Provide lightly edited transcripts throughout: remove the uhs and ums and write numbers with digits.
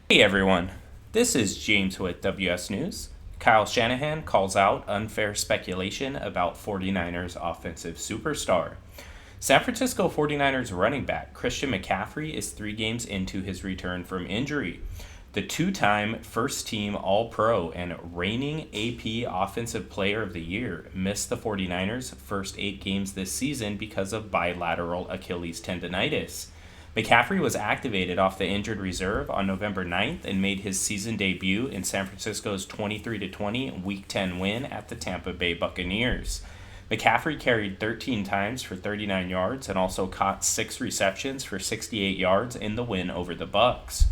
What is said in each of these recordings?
Hey everyone, this is James with WS News. Kyle Shanahan calls out unfair speculation about 49ers offensive superstar. San Francisco 49ers running back Christian McCaffrey is 3 games into his return from injury. The 2-time first-team All-Pro and reigning AP Offensive Player of the Year missed the 49ers' first 8 games this season because of bilateral Achilles tendonitis. McCaffrey was activated off the injured reserve on November 9th and made his season debut in San Francisco's 23-20 Week 10 win at the Tampa Bay Buccaneers. McCaffrey carried 13 times for 39 yards and also caught 6 receptions for 68 yards in the win over the Bucs.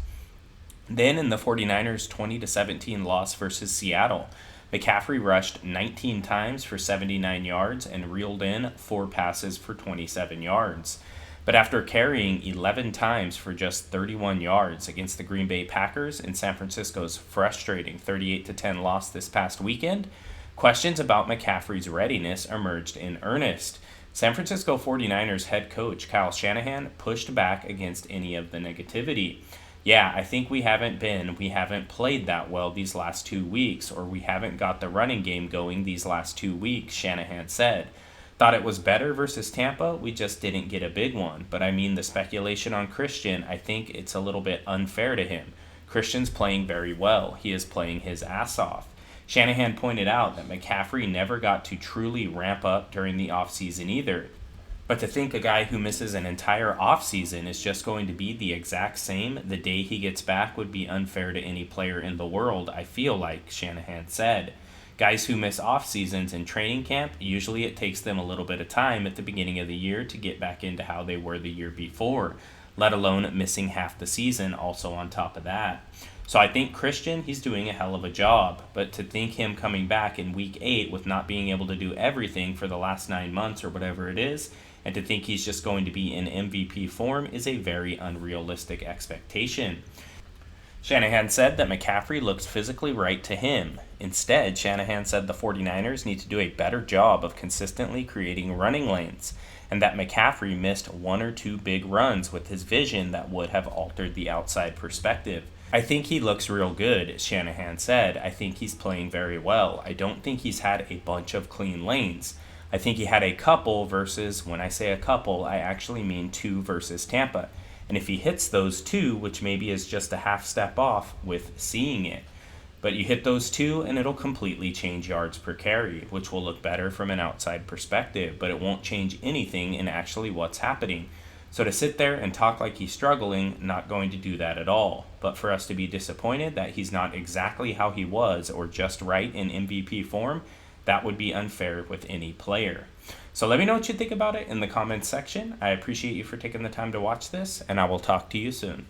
Then in the 49ers' 20-17 loss versus Seattle, McCaffrey rushed 19 times for 79 yards and reeled in 4 passes for 27 yards. But after carrying 11 times for just 31 yards against the Green Bay Packers in San Francisco's frustrating 38-10 loss this past weekend, questions about McCaffrey's readiness emerged in earnest. San Francisco 49ers head coach Kyle Shanahan pushed back against any of the negativity. Yeah, I think we haven't played that well these last 2 weeks, or we haven't got the running game going these last 2 weeks, Shanahan said. Thought it was better versus Tampa, we just didn't get a big one. But I mean, the speculation on Christian, I think it's a little bit unfair to him. Christian's playing very well. He is playing his ass off. Shanahan pointed out that McCaffrey never got to truly ramp up during the offseason either. But to think a guy who misses an entire offseason is just going to be the exact same the day he gets back would be unfair to any player in the world, I feel like, Shanahan said. Guys who miss off seasons in training camp, usually it takes them a little bit of time at the beginning of the year to get back into how they were the year before, let alone missing half the season also on top of that. So I think Christian, he's doing a hell of a job, but to think him coming back in week 8 with not being able to do everything for the last 9 months or whatever it is, and to think he's just going to be in MVP form is a very unrealistic expectation. Shanahan said that McCaffrey looks physically right to him. Instead, Shanahan said the 49ers need to do a better job of consistently creating running lanes, and that McCaffrey missed 1 or 2 big runs with his vision that would have altered the outside perspective. I think he looks real good, Shanahan said. I think he's playing very well. I don't think he's had a bunch of clean lanes. I think he had a couple versus, when I say a couple, I actually mean 2 versus Tampa. And if he hits those 2, which maybe is just a half step off with seeing it, but you hit those 2 and it'll completely change yards per carry, which will look better from an outside perspective, but it won't change anything in actually what's happening. So to sit there and talk like he's struggling, not going to do that at all. But for us to be disappointed that he's not exactly how he was or just right in MVP form, that would be unfair with any player. So let me know what you think about it in the comments section. I appreciate you for taking the time to watch this, and I will talk to you soon.